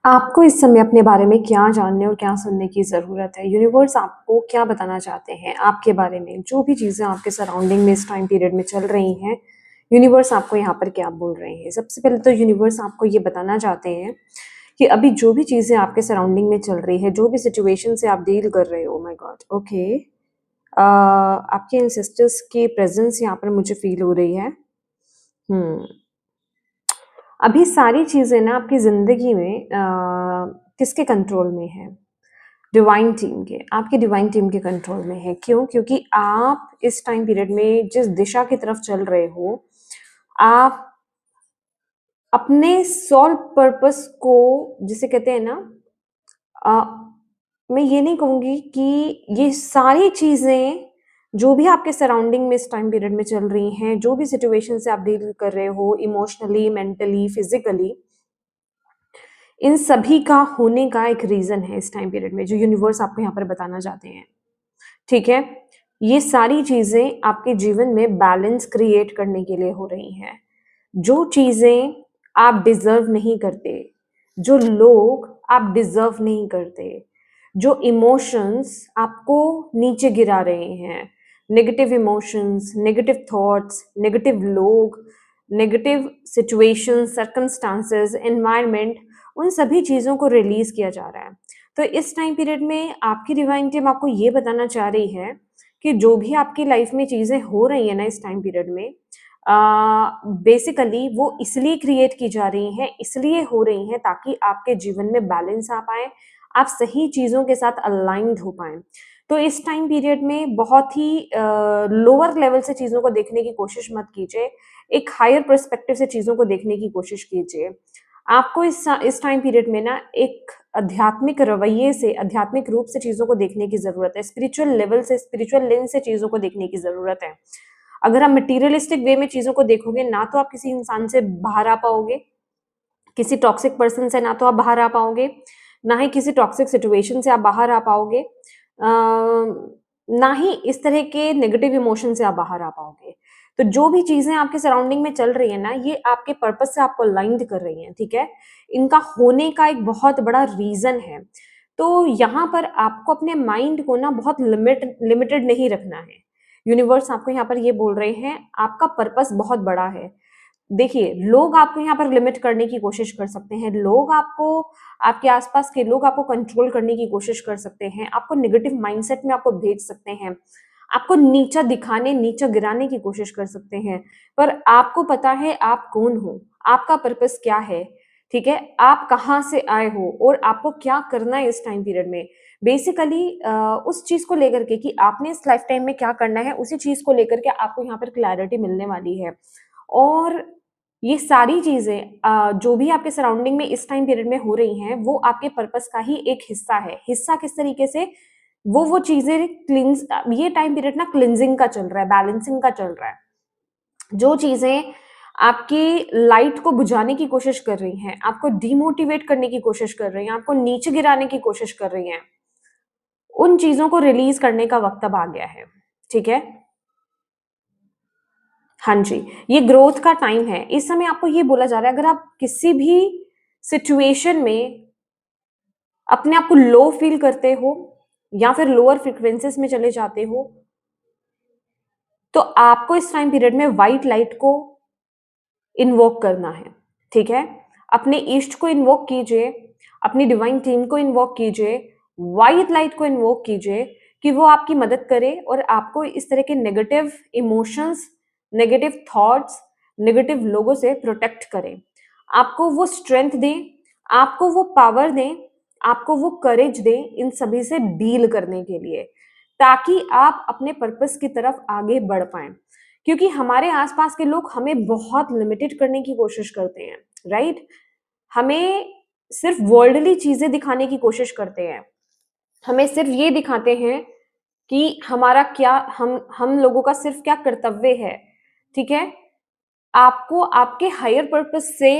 आपको इस समय अपने बारे में क्या जानने और क्या सुनने की ज़रूरत है? यूनिवर्स आपको क्या बताना चाहते हैं आपके बारे में? जो भी चीज़ें आपके सराउंडिंग में इस टाइम पीरियड में चल रही हैं, यूनिवर्स आपको यहाँ पर क्या बोल रहे हैं? सबसे पहले तो यूनिवर्स आपको ये बताना चाहते हैं कि अभी जो भी चीज़ें आपके सराउंडिंग में चल रही है, जो भी सिचुएशन से आप डील कर रहे हो, ओह माय गॉड! ओके। आपके एंसेस्टर्स की प्रेज़ेंस यहाँ पर मुझे फ़ील हो रही है। हुँ। अभी सारी चीज़ें ना आपकी ज़िंदगी में किसके कंट्रोल में है? डिवाइन टीम के, आपकी डिवाइन टीम के कंट्रोल में है। क्यों? क्योंकि आप इस टाइम पीरियड में जिस दिशा की तरफ चल रहे हो, आप अपने सोल पर्पस को जिसे कहते हैं ना अ, मैं ये नहीं कहूँगी कि ये सारी चीज़ें जो भी आपके सराउंडिंग में इस टाइम पीरियड में चल रही हैं, जो भी सिचुएशन से आप डील कर रहे हो इमोशनली, मेंटली, फिज़िकली, इन सभी का होने का एक रीज़न है इस टाइम पीरियड में, जो यूनिवर्स आपको यहाँ पर बताना चाहते हैं। ठीक है? ये सारी चीज़ें आपके जीवन में बैलेंस क्रिएट करने के लिए हो रही हैं। जो चीज़ें आप डिज़र्व नहीं करते, जो लोग आप डिज़र्व नहीं करते, जो इमोशंस आपको नीचे गिरा रहे हैं, negative emotions, negative thoughts, negative लोग, नेगेटिव सिचुएशंस, सर्कमस्टांसेस, एनवायरनमेंट, उन सभी चीज़ों को रिलीज़ किया जा रहा है। तो इस टाइम पीरियड में आपकी डिवाइन टीम आपको ये बताना चाह रही है कि जो भी आपकी लाइफ में चीज़ें हो रही हैं ना इस टाइम पीरियड में बेसिकली वो इसलिए क्रिएट की जा रही हैं, इसलिए हो रही हैं ताकि आपके जीवन में बैलेंस आ पाए, आप सही चीज़ों के साथ अलाइन्ड हो पाएँ। तो इस टाइम पीरियड में बहुत ही लोअर लेवल से चीज़ों को देखने की कोशिश मत कीजिए, एक हायर पर्सपेक्टिव से चीज़ों को देखने की कोशिश कीजिए। आपको इस टाइम पीरियड में ना एक आध्यात्मिक रवैये से, आध्यात्मिक रूप से चीज़ों को देखने की ज़रूरत है, स्पिरिचुअल लेवल से, स्पिरिचुअल लेंस से चीज़ों को देखने की ज़रूरत है। अगर आप मटीरियलिस्टिक वे में चीज़ों को देखोगे, ना तो आप किसी इंसान से बाहर आ पाओगे, किसी टॉक्सिक पर्सन से ना तो आप बाहर आ पाओगे, ना ही किसी टॉक्सिक सिचुएशन से आप बाहर आ पाओगे, ना ही इस तरह के नेगेटिव इमोशन से आप बाहर आ पाओगे। तो जो भी चीज़ें आपके सराउंडिंग में चल रही है ना, ये आपके पर्पस से आपको अलाइन्ड कर रही हैं, ठीक है? इनका होने का एक बहुत बड़ा रीज़न है। तो यहाँ पर आपको अपने माइंड को ना बहुत लिमिटेड नहीं रखना है। यूनिवर्स आपको यहाँ पर ये बोल रहे हैं, आपका पर्पस बहुत बड़ा है। देखिए, लोग आपको यहाँ पर लिमिट करने की कोशिश कर सकते हैं, लोग आपको आपके आस-पास के लोग आपको कंट्रोल करने की कोशिश कर सकते हैं, आपको नेगेटिव माइंडसेट में आपको भेज सकते हैं, आपको नीचा दिखाने, नीचा गिराने की कोशिश कर सकते हैं, पर आपको पता है आप कौन हो, आपका पर्पस क्या है, ठीक है? आप कहाँ से आए हो और आपको क्या करना है इस टाइम पीरियड में। बेसिकली उस चीज़ को लेकर के कि आपने इस लाइफ टाइम में क्या करना है, उसी चीज़ को लेकर के आपको यहाँ पर क्लैरिटी मिलने वाली है और ये सारी चीज़ें जो भी आपके सराउंडिंग में इस टाइम पीरियड में हो रही हैं, वो आपके पर्पस का ही एक हिस्सा है। हिस्सा किस तरीके से? वो चीज़ें ये टाइम पीरियड ना क्लींजिंग का चल रहा है, बैलेंसिंग का चल रहा है। जो चीज़ें आपकी लाइट को बुझाने की कोशिश कर रही हैं, आपको डिमोटिवेट करने की कोशिश कर रही हैं, आपको नीचे गिराने की कोशिश कर रही हैं, उन चीज़ों को रिलीज़ करने का वक़्त अब आ गया है। ठीक है? हाँ जी, ये ग्रोथ का टाइम है। इस समय आपको ये बोला जा रहा है अगर आप किसी भी सिचुएशन में अपने आप को लो फ़ील करते हो या फिर लोअर फ्रीक्वेंसीज़ में चले जाते हो, तो आपको इस टाइम पीरियड में व्हाइट लाइट को इन्वोक करना है, ठीक है? अपने ईस्ट को इन्वोक कीजिए, अपनी डिवाइन टीम को इन्वोक कीजिए, व्हाइट लाइट को इन्वोक कीजिए कि वो आपकी मदद करे और आपको इस तरह के negative emotions, negative thoughts, negative लोगों से प्रोटेक्ट करें। आपको वो स्ट्रेंथ दें, आपको वो पावर दें, आपको वो करेज दें इन सभी से डील करने के लिए, ताकि आप अपने पर्पस की तरफ आगे बढ़ पाएँ। क्योंकि हमारे आसपास के लोग हमें बहुत लिमिटेड करने की कोशिश करते हैं, राइट? हमें सिर्फ वर्ल्डली चीजें दिखाने की कोशिश करते हैं, हमें सिर्फ ये दिखाते हैं कि हमारा क्या हम लोगों का सिर्फ क्या कर्तव्य है, ठीक है? आपको आपके हायर पर्पस से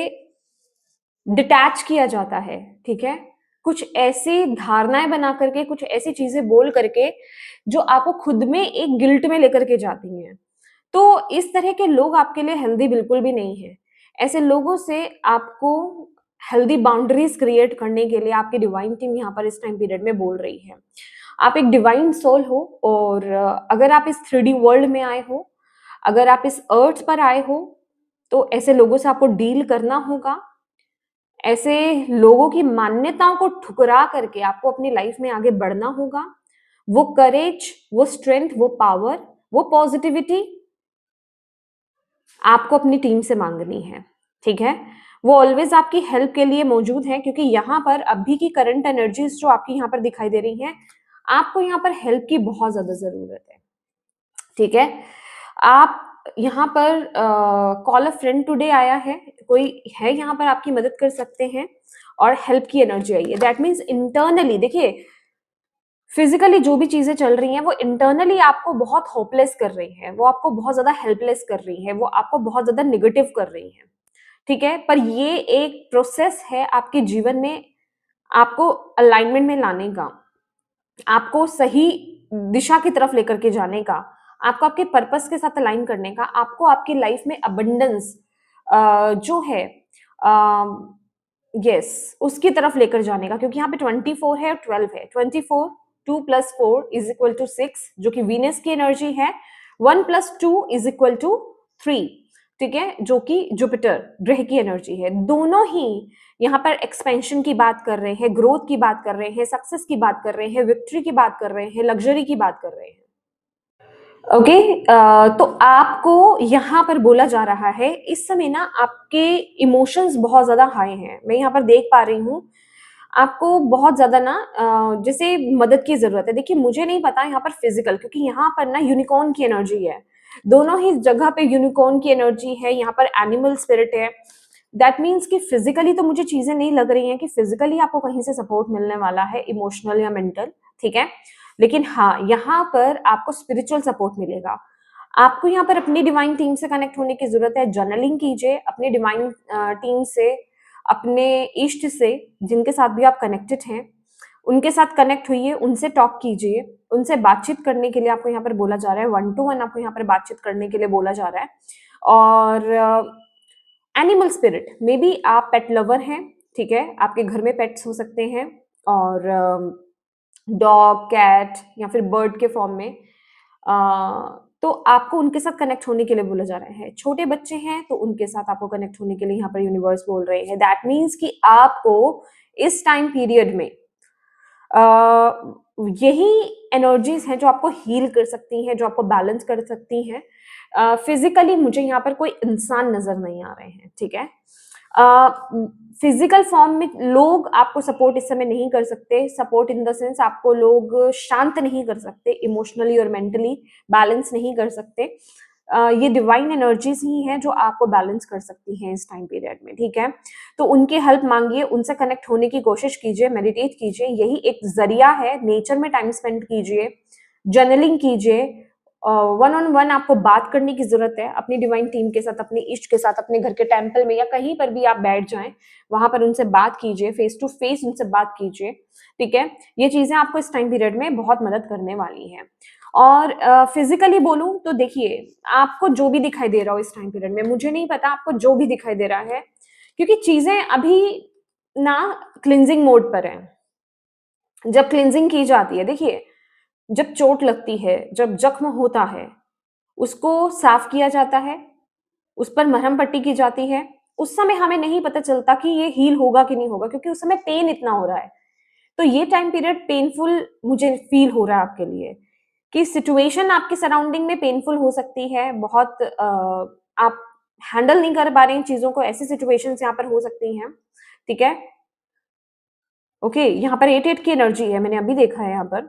डिटैच किया जाता है, ठीक है? कुछ ऐसी धारणाएं बना करके, कुछ ऐसी चीजें बोल करके जो आपको खुद में एक गिल्ट में लेकर के जाती हैं। तो इस तरह के लोग आपके लिए हेल्दी बिल्कुल भी नहीं है। ऐसे लोगों से आपको हेल्दी बाउंड्रीज क्रिएट करने के लिए आपकी डिवाइन टीम यहाँ पर इस टाइम पीरियड में बोल रही है। आप एक डिवाइन सोल हो और अगर आप इस 3D वर्ल्ड में आए हो, अगर आप इस अर्थ पर आए हो, तो ऐसे लोगों से आपको डील करना होगा। ऐसे लोगों की मान्यताओं को ठुकरा करके आपको अपनी लाइफ में आगे बढ़ना होगा। वो करेज, वो स्ट्रेंथ, वो पावर, वो पॉजिटिविटी आपको अपनी टीम से मांगनी है, ठीक है? वो ऑलवेज आपकी हेल्प के लिए मौजूद है, क्योंकि यहाँ पर अभी की करंट एनर्जीज जो आपकी यहाँ पर दिखाई दे रही हैं, आपको यहाँ पर हेल्प की बहुत ज्यादा जरूरत है, ठीक है? आप यहाँ पर कॉल अ फ्रेंड टुडे आया है, कोई है यहाँ पर आपकी मदद कर सकते हैं, और हेल्प की एनर्जी आई है। दैट मीन्स इंटरनली देखिए, फिजिकली जो भी चीजें चल रही हैं वो इंटरनली आपको बहुत होपलेस कर रही है, वो आपको बहुत ज्यादा हेल्पलेस कर रही है, वो आपको बहुत ज्यादा निगेटिव कर रही है, ठीक है? पर ये एक प्रोसेस है आपके जीवन में आपको अलाइनमेंट में लाने का, आपको सही दिशा की तरफ लेकर के जाने का, आपको आपके पर्पस के साथ अलाइन करने का, आपको आपकी लाइफ में अबंडेंस जो है यस उसकी तरफ लेकर जाने का, क्योंकि यहाँ पे 24 है और 12 है। 24 2 + 4 = 6 जो कि वीनस की एनर्जी है। 1 + 2 = 3, ठीक है, जो कि जुपिटर ग्रह की एनर्जी है। दोनों ही यहाँ पर एक्सपेंशन की बात कर रहे हैं, ग्रोथ की बात कर रहे हैं, सक्सेस की बात कर रहे हैं, विक्ट्री की बात कर रहे हैं, लग्जरी की बात कर रहे हैं। ओके तो आपको यहाँ पर बोला जा रहा है इस समय ना आपके इमोशंस बहुत ज्यादा हाई हैं, मैं यहाँ पर देख पा रही हूँ। आपको बहुत ज्यादा ना जैसे मदद की जरूरत है। देखिए मुझे नहीं पता यहाँ पर फिजिकल, क्योंकि यहाँ पर ना यूनिकॉर्न की एनर्जी है, दोनों ही जगह पे यूनिकॉर्न की एनर्जी है, यहाँ पर एनिमल स्पिरिट है। दैट मीन्स कि फिजिकली तो मुझे चीजें नहीं लग रही हैं कि फिजिकली आपको कहीं से सपोर्ट मिलने वाला है, इमोशनल या मेंटल, ठीक है? लेकिन हाँ, यहाँ पर आपको स्पिरिचुअल सपोर्ट मिलेगा। आपको यहाँ पर अपनी डिवाइन टीम से कनेक्ट होने की जरूरत है। जर्नलिंग कीजिए अपनी डिवाइन टीम से, अपने इष्ट से, जिनके साथ भी आप कनेक्टेड हैं उनके साथ कनेक्ट हुइए, उनसे टॉक कीजिए, उनसे बातचीत करने के लिए आपको यहाँ पर बोला जा रहा है। 1-to-1 आपको यहाँ पर बातचीत करने के लिए बोला जा रहा है। और एनिमल स्पिरिट, मे बी आप पेट लवर हैं, ठीक है, आपके घर में पेट्स हो सकते हैं, और डॉग, कैट या फिर बर्ड के फॉर्म में, तो आपको उनके साथ कनेक्ट होने के लिए बोला जा रहा है। छोटे बच्चे हैं तो उनके साथ आपको कनेक्ट होने के लिए यहाँ पर यूनिवर्स बोल रहे हैं। दैट मीन्स कि आपको इस टाइम पीरियड में यही एनर्जीज हैं जो आपको हील कर सकती हैं, जो आपको बैलेंस कर सकती हैं। फिजिकली मुझे यहाँ पर कोई इंसान नजर नहीं आ रहे हैं, ठीक है? फिजिकल फॉर्म में लोग आपको सपोर्ट इस समय नहीं कर सकते। सपोर्ट इन द सेंस आपको लोग शांत नहीं कर सकते, इमोशनली और मेंटली बैलेंस नहीं कर सकते। ये डिवाइन एनर्जीज ही हैं जो आपको बैलेंस कर सकती हैं इस टाइम पीरियड में, ठीक है? तो उनकी हेल्प मांगिए, उनसे कनेक्ट होने की कोशिश कीजिए, मेडिटेट कीजिए, यही एक जरिया है। नेचर में टाइम स्पेंड कीजिए, जर्नलिंग कीजिए, 1-on-1 आपको बात करने की जरूरत है अपनी डिवाइन टीम के साथ, अपने इष्ट के साथ, अपने घर के टेम्पल में या कहीं पर भी आप बैठ जाएं, वहां पर उनसे बात कीजिए, फेस टू फेस उनसे बात कीजिए, ठीक है? ये चीजें आपको इस टाइम पीरियड में बहुत मदद करने वाली हैं। और फिजिकली बोलूं तो देखिए, आपको जो भी दिखाई दे रहा हो इस टाइम पीरियड में, मुझे नहीं पता आपको जो भी दिखाई दे रहा है, क्योंकि चीजें अभी ना क्लिंजिंग मोड पर है। जब क्लिंजिंग की जाती है, देखिए जब चोट लगती है, जब जख्म होता है, उसको साफ किया जाता है, उस पर मरहम पट्टी की जाती है। उस समय हमें नहीं पता चलता कि ये हील होगा कि नहीं होगा, क्योंकि उस समय पेन इतना हो रहा है। तो ये टाइम पीरियड पेनफुल मुझे फील हो रहा है आपके लिए, कि सिचुएशन आपके सराउंडिंग में पेनफुल हो सकती है, बहुत आप हैंडल नहीं कर पा रहे हैं चीजों को, ऐसी सिचुएशंस यहाँ पर हो सकती हैं, ठीक है? ओके, यहाँ पर 8-8 की एनर्जी है, मैंने अभी देखा है यहाँ पर।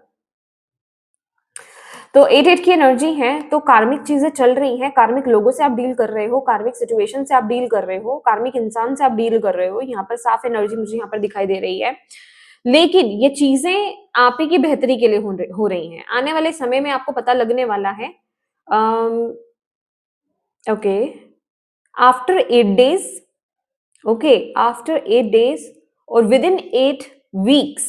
तो 8-8 की एनर्जी है, तो कार्मिक चीजें चल रही हैं, कार्मिक लोगों से आप डील कर रहे हो, कार्मिक सिचुएशन से आप डील कर रहे हो, कार्मिक इंसान से आप डील कर रहे हो। यहाँ पर साफ एनर्जी मुझे यहाँ पर दिखाई दे रही है, लेकिन ये चीजें आप ही की बेहतरी के लिए हो रही हैं। आने वाले समय में आपको पता लगने वाला है। Okay, after 8 days, okay, after 8 days और विद इन 8 weeks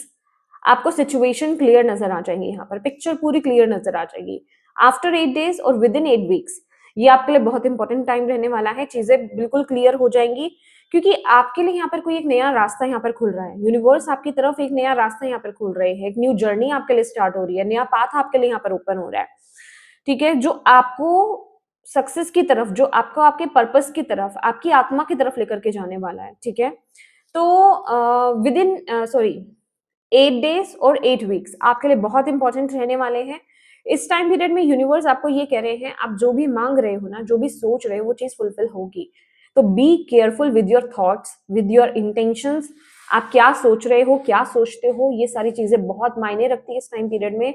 आपको सिचुएशन क्लियर नजर आ जाएगी, यहाँ पर पिक्चर पूरी क्लियर नजर आ जाएगी। आफ्टर 8 days और विद इन 8 weeks, ये आपके लिए बहुत इंपॉर्टेंट टाइम रहने वाला है। चीजें बिल्कुल क्लियर हो जाएंगी, क्योंकि आपके लिए यहाँ पर कोई एक नया रास्ता यहाँ पर खुल रहा है, यूनिवर्स आपकी तरफ एक नया रास्ता यहाँ पर खुल रहे हैं, एक न्यू जर्नी आपके लिए स्टार्ट हो रही है, नया पाथ आपके लिए यहाँ पर ओपन हो रहा है, ठीक है, जो आपको सक्सेस की तरफ, जो आपको आपके पर्पस की तरफ, आपकी आत्मा की तरफ लेकर के जाने वाला है, ठीक है। तो विद इन 8 डेज और 8 वीक्स आपके लिए बहुत इंपॉर्टेंट रहने वाले हैं। इस टाइम पीरियड में यूनिवर्स आपको ये कह रहे हैं, आप जो भी मांग रहे हो ना, जो भी सोच रहे हो, वो चीज फुलफिल होगी। तो be careful with your thoughts, with your intentions. आप क्या सोच रहे हो, क्या सोचते हो, ये सारी चीजें बहुत मायने रखती है इस टाइम पीरियड में।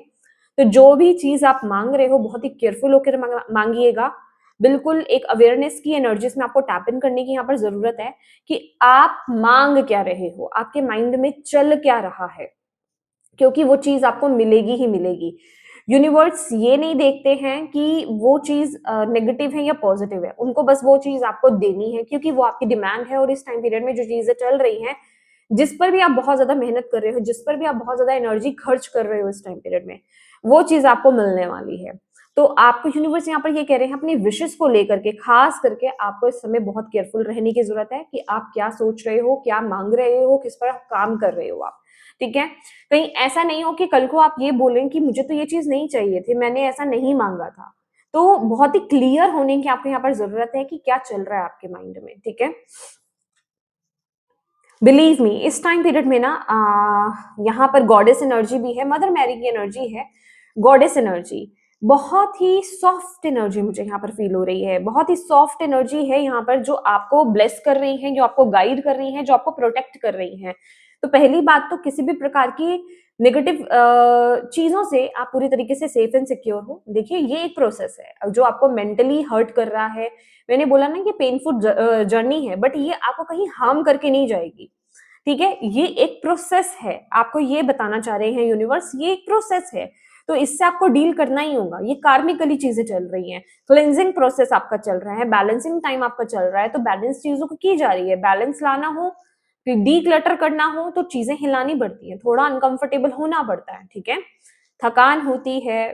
तो जो भी चीज आप मांग रहे हो, बहुत ही केयरफुल होकर मांगिएगा। बिल्कुल एक अवेयरनेस की एनर्जीज में आपको टैप इन करने की यहाँ पर जरूरत है कि आप मांग क्या रहे हो, आपके माइंड में चल क्या रहा है, क्योंकि वो चीज आपको मिलेगी ही मिलेगी। यूनिवर्स ये नहीं देखते हैं कि वो चीज नेगेटिव है या पॉजिटिव है, उनको बस वो चीज आपको देनी है, क्योंकि वो आपकी डिमांड है। और इस टाइम पीरियड में जो चीजें चल रही हैं, जिस पर भी आप बहुत ज्यादा मेहनत कर रहे हो, जिस पर भी आप बहुत ज्यादा एनर्जी खर्च कर रहे हो इस टाइम पीरियड में, वो चीज आपको मिलने वाली है। तो आपको यूनिवर्स यहाँ पर ये कह रहे हैं, अपनी विशेष को लेकर के खास करके आपको इस समय बहुत केयरफुल रहने की जरूरत है कि आप क्या सोच रहे हो, क्या मांग रहे हो, किस पर काम कर रहे हो आप, ठीक है। कहीं ऐसा नहीं हो कि कल को आप ये बोलें कि मुझे तो ये चीज नहीं चाहिए थी, मैंने ऐसा नहीं मांगा था। तो बहुत ही क्लियर होने की आपको यहाँ पर जरूरत है कि क्या चल रहा है आपके माइंड में, ठीक है। बिलीव मी, इस टाइम पीरियड में ना यहाँ पर गॉडेस एनर्जी भी है, मदर मैरी की एनर्जी है, गॉडेस एनर्जी, बहुत ही सॉफ्ट एनर्जी मुझे यहाँ पर फील हो रही है, बहुत ही सॉफ्ट एनर्जी है यहाँ पर, जो आपको ब्लेस कर रही है, जो आपको गाइड कर रही है, जो आपको प्रोटेक्ट कर रही है। तो पहली बात तो किसी भी प्रकार की नेगेटिव चीजों से आप पूरी तरीके से सेफ एंड सिक्योर हो। देखिए, ये एक प्रोसेस है जो आपको मेंटली हर्ट कर रहा है। मैंने बोला ना, ये पेनफुल जर्नी है, बट ये आपको कहीं हार्म करके नहीं जाएगी, ठीक है। ये एक प्रोसेस है, आपको ये बताना चाह रहे हैं यूनिवर्स, ये एक प्रोसेस है, तो इससे आपको डील करना ही होगा। ये कार्मिकली चीजें चल रही हैं, क्लेंजिंग प्रोसेस आपका चल रहा है, बैलेंसिंग टाइम आपका चल रहा है, तो बैलेंस चीजों को की जा रही है। बैलेंस लाना हो, डी क्लटर करना हो, तो चीजें हिलानी पड़ती है, थोड़ा अनकंफर्टेबल होना पड़ता है, ठीक है। थकान होती है,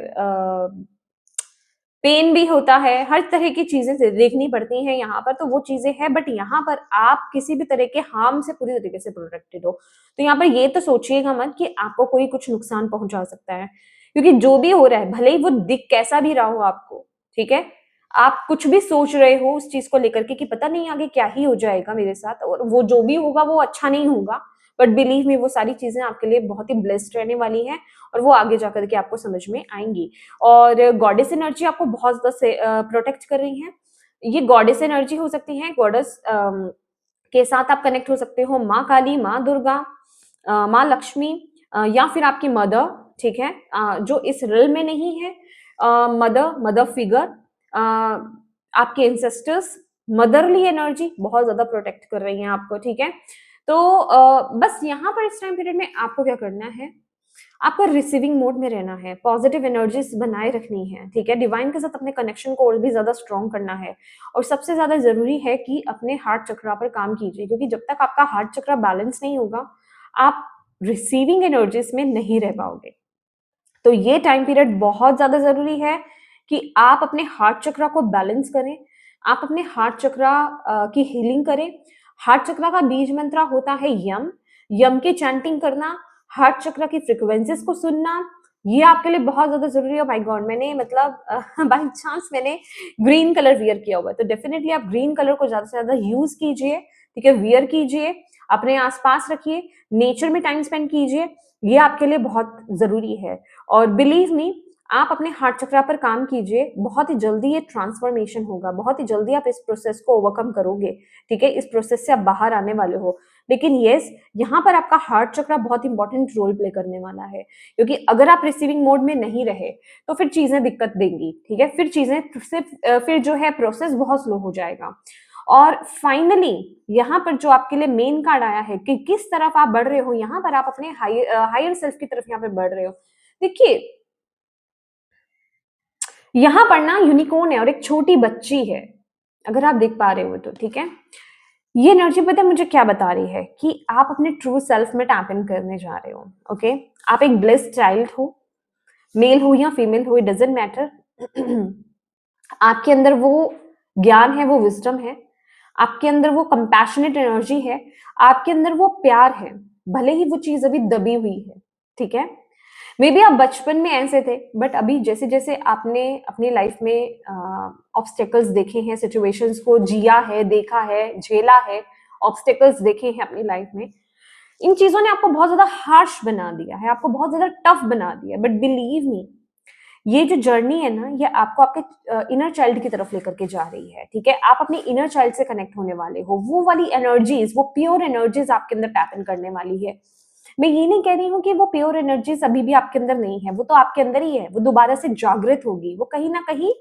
पेन भी होता है, हर तरह की चीजें देखनी पड़ती हैं यहाँ पर, तो वो चीजें हैं, बट यहाँ पर आप किसी भी तरह के हार्म से पूरी तरीके से प्रोटेक्टेड हो। तो यहाँ पर ये तो सोचिएगा मत कि आपको कोई कुछ नुकसान पहुंचा सकता है, क्योंकि जो भी हो रहा है, भले ही वो दिख कैसा भी रहा हो आपको, ठीक है, आप कुछ भी सोच रहे हो उस चीज को लेकर के कि पता नहीं आगे क्या ही हो जाएगा मेरे साथ, और वो जो भी होगा वो अच्छा नहीं होगा, बट बिलीव मी, वो सारी चीजें आपके लिए बहुत ही ब्लेस्ड रहने वाली हैं, और वो आगे जाकर के आपको समझ में आएंगी। और गॉडेस एनर्जी आपको बहुत ज्यादा से प्रोटेक्ट कर रही है। ये गॉडेस एनर्जी हो सकती है, गॉडेस के साथ आप कनेक्ट हो सकते हो, माँ काली, माँ दुर्गा, माँ लक्ष्मी, या फिर आपकी मदर, ठीक है, जो इस रिल में नहीं है, मदर फिगर, आपके एंसेस्टर्स, मदरली एनर्जी बहुत ज्यादा प्रोटेक्ट कर रही हैं आपको, ठीक है। तो बस यहाँ पर इस टाइम पीरियड में आपको क्या करना है, आपको रिसीविंग मोड में रहना है, पॉजिटिव एनर्जीज बनाए रखनी है, ठीक है। डिवाइन के साथ अपने कनेक्शन को और भी ज्यादा स्ट्रॉन्ग करना है, और सबसे ज्यादा जरूरी है कि अपने हार्ट चक्रा पर काम कीजिए, क्योंकि जब तक आपका हार्ट चक्रा बैलेंस नहीं होगा, आप रिसीविंग एनर्जीज में नहीं रह पाओगे। तो ये टाइम पीरियड बहुत ज्यादा जरूरी है कि आप अपने हार्ट चक्रा को बैलेंस करें, आप अपने हार्ट चक्रा की हीलिंग करें। हार्ट चक्रा का बीज मंत्र होता है यम, यम की चैंटिंग करना, हार्ट चक्र की फ्रिक्वेंसीज को सुनना, ये आपके लिए बहुत ज्यादा जरूरी है। माय गॉड, मैंने मतलब बाय चांस मैंने ग्रीन कलर वियर किया हुआ है, तो डेफिनेटली आप ग्रीन कलर को ज्यादा से ज्यादा यूज कीजिए, ठीक है, वियर कीजिए, अपने आसपास रखिए, नेचर में टाइम स्पेंड कीजिए, ये आपके लिए बहुत जरूरी है। और बिलीव मी, आप अपने हार्ट चक्रा पर काम कीजिए, बहुत ही जल्दी ये ट्रांसफॉर्मेशन होगा, बहुत ही जल्दी आप इस प्रोसेस को ओवरकम करोगे, ठीक है, इस प्रोसेस से आप बाहर आने वाले हो। लेकिन यस, यहाँ पर आपका हार्ट चक्रा बहुत इंपॉर्टेंट रोल प्ले करने वाला है, क्योंकि अगर आप रिसीविंग मोड में नहीं रहे तो फिर चीजें दिक्कत देंगी, ठीक है, फिर चीजें फिर जो है प्रोसेस बहुत स्लो हो जाएगा। और फाइनली यहाँ पर जो आपके लिए मेन कार्ड आया है कि किस तरफ आप बढ़ रहे हो, यहाँ पर आप अपने हायर सेल्फ की तरफ यहाँ पे बढ़ रहे हो। देखिए, यहाँ पर ना यूनिकॉर्न है और एक छोटी बच्ची है, अगर आप देख पा रहे हो तो, ठीक है। ये एनर्जी पता है मुझे क्या बता रही है, कि आप अपने ट्रू सेल्फ में टैप इन करने जा रहे हो, ओके। आप एक ब्लेस्ड चाइल्ड हो, मेल हो या फीमेल हो, इट डजेंट मैटर। आपके अंदर वो ज्ञान है, वो विजडम है, आपके अंदर वो कंपैशनेट एनर्जी है, आपके अंदर वो प्यार है, भले ही वो चीज अभी दबी हुई है, ठीक है। मे बी आप बचपन में ऐसे थे, बट अभी जैसे जैसे आपने अपनी लाइफ में ऑब्स्टेकल्स देखे हैं, सिचुएशंस को जिया है, देखा है, झेला है, ऑब्स्टेकल्स देखे हैं अपनी लाइफ में, इन चीजों ने आपको बहुत ज्यादा हार्श बना दिया है, आपको बहुत ज्यादा टफ बना दिया। बट बिलीव मी, ये जो जर्नी है ना, ये आपको आपके इनर चाइल्ड की तरफ लेकर के जा रही है, ठीक है। आप अपने इनर चाइल्ड से कनेक्ट होने वाले हो, वो वाली एनर्जीज, वो प्योर एनर्जीज आपके अंदर टैप इन करने वाली है। मैं ये नहीं कह रही हूँ कि वो प्योर एनर्जीज अभी भी आपके अंदर नहीं है, वो तो आपके अंदर ही है, वो दोबारा से जागृत होगी, वो कहीं ना कहीं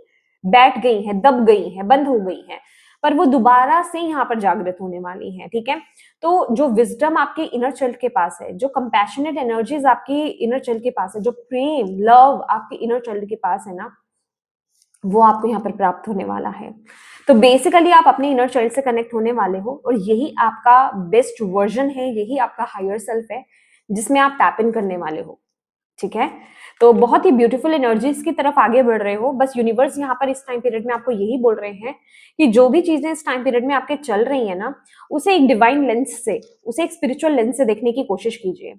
बैठ गई है, दब गई है, बंद हो गई है, पर वो दोबारा से यहाँ पर जागृत होने वाली है, ठीक है। तो जो विजडम आपके इनर चाइल्ड के पास है, जो कंपैशनेट एनर्जीज आपकी इनर चाइल्ड के पास है, जो प्रेम लव आपके इनर चाइल्ड के पास है ना, वो आपको यहाँ पर प्राप्त होने वाला है। तो बेसिकली आप अपने इनर चाइल्ड से कनेक्ट होने वाले हो, और यही आपका बेस्ट वर्जन है, यही आपका हायर सेल्फ है, जिसमें आप टैप इन करने वाले हो, ठीक है। तो बहुत ही ब्यूटीफुल एनर्जीज की तरफ आगे बढ़ रहे हो। बस यूनिवर्स यहाँ पर इस टाइम पीरियड में आपको यही बोल रहे हैं कि जो भी चीजें इस टाइम पीरियड में आपके चल रही है ना, उसे एक डिवाइन लेंस से, उसे एक स्पिरिचुअल लेंस से देखने की कोशिश कीजिए,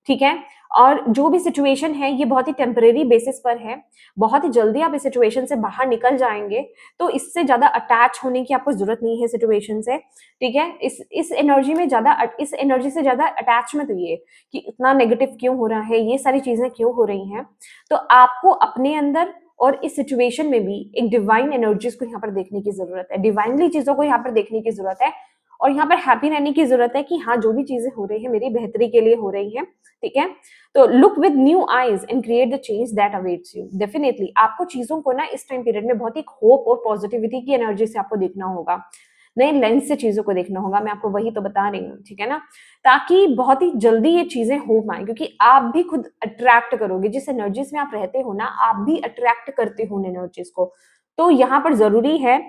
ठीक है। और जो भी सिचुएशन है, ये बहुत ही टेम्परेरी बेसिस पर है, बहुत ही जल्दी आप इस सिचुएशन से बाहर निकल जाएंगे। तो इससे ज्यादा अटैच होने की आपको जरूरत नहीं है सिचुएशन से, ठीक है। इस एनर्जी में ज्यादा, इस एनर्जी से ज्यादा अटैच मत होइए कि इतना नेगेटिव क्यों हो रहा है, ये सारी चीजें क्यों हो रही हैं। तो आपको अपने अंदर और इस सिचुएशन में भी एक डिवाइन एनर्जीज को यहाँ पर देखने की जरूरत है, डिवाइनली चीजों को यहाँ पर देखने की जरूरत है, और यहाँ पर हैप्पी रहने की जरूरत है कि हाँ, जो भी चीजें हो रही है मेरी बेहतरी के लिए हो रही है, ठीक है। तो look with new eyes and create the change that awaits you. Definitely आपको चीजों को ना इस टाइम पीरियड में बहुत ही होप और पॉजिटिविटी की एनर्जी से आपको देखना होगा, नए लेंस से चीजों को देखना होगा। मैं आपको वही तो बता रही हूँ, ठीक है ना, ताकि बहुत ही जल्दी ये चीजें हो पाए, क्योंकि आप भी खुद अट्रैक्ट करोगे, जिस एनर्जीज में आप रहते हो ना, आप भी अट्रैक्ट करते हो उन एनर्जीज को। तो यहाँ पर जरूरी है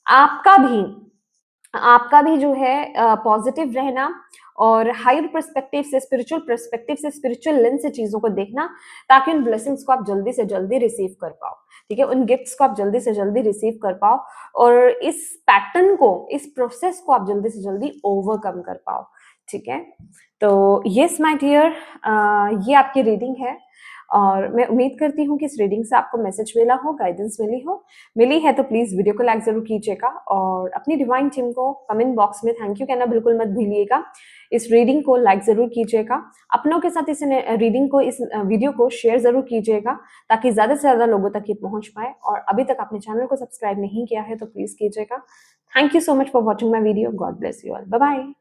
आपका भी आपका भी जो है पॉजिटिव रहना, और हायर पर्सपेक्टिव से, स्पिरिचुअल पर्सपेक्टिव से, स्पिरिचुअल लेंस से चीजों को देखना, ताकि उन ब्लेसिंग्स को आप जल्दी से जल्दी रिसीव कर पाओ, ठीक है, उन गिफ्ट्स को आप जल्दी से जल्दी रिसीव कर पाओ, और इस पैटर्न को, इस प्रोसेस को आप जल्दी से जल्दी ओवरकम कर पाओ, ठीक है। तो यस माय डियर, ये आपकी रीडिंग है, और मैं उम्मीद करती हूँ कि इस रीडिंग से आपको मैसेज मिला हो, गाइडेंस मिली है तो प्लीज वीडियो को लाइक जरूर कीजिएगा, और अपनी डिवाइन टीम को कमेंट बॉक्स में थैंक यू कहना बिल्कुल मत भूलिएगा। इस रीडिंग को लाइक जरूर कीजिएगा, अपनों के साथ इस रीडिंग को, इस वीडियो को शेयर जरूर कीजिएगा, ताकि ज्यादा से ज्यादा लोगों तक ये पहुंच पाए। और अभी तक आपने चैनल को सब्सक्राइब नहीं किया है तो प्लीज कीजिएगा। Thank you so much for watching my video. God bless you all. Bye bye.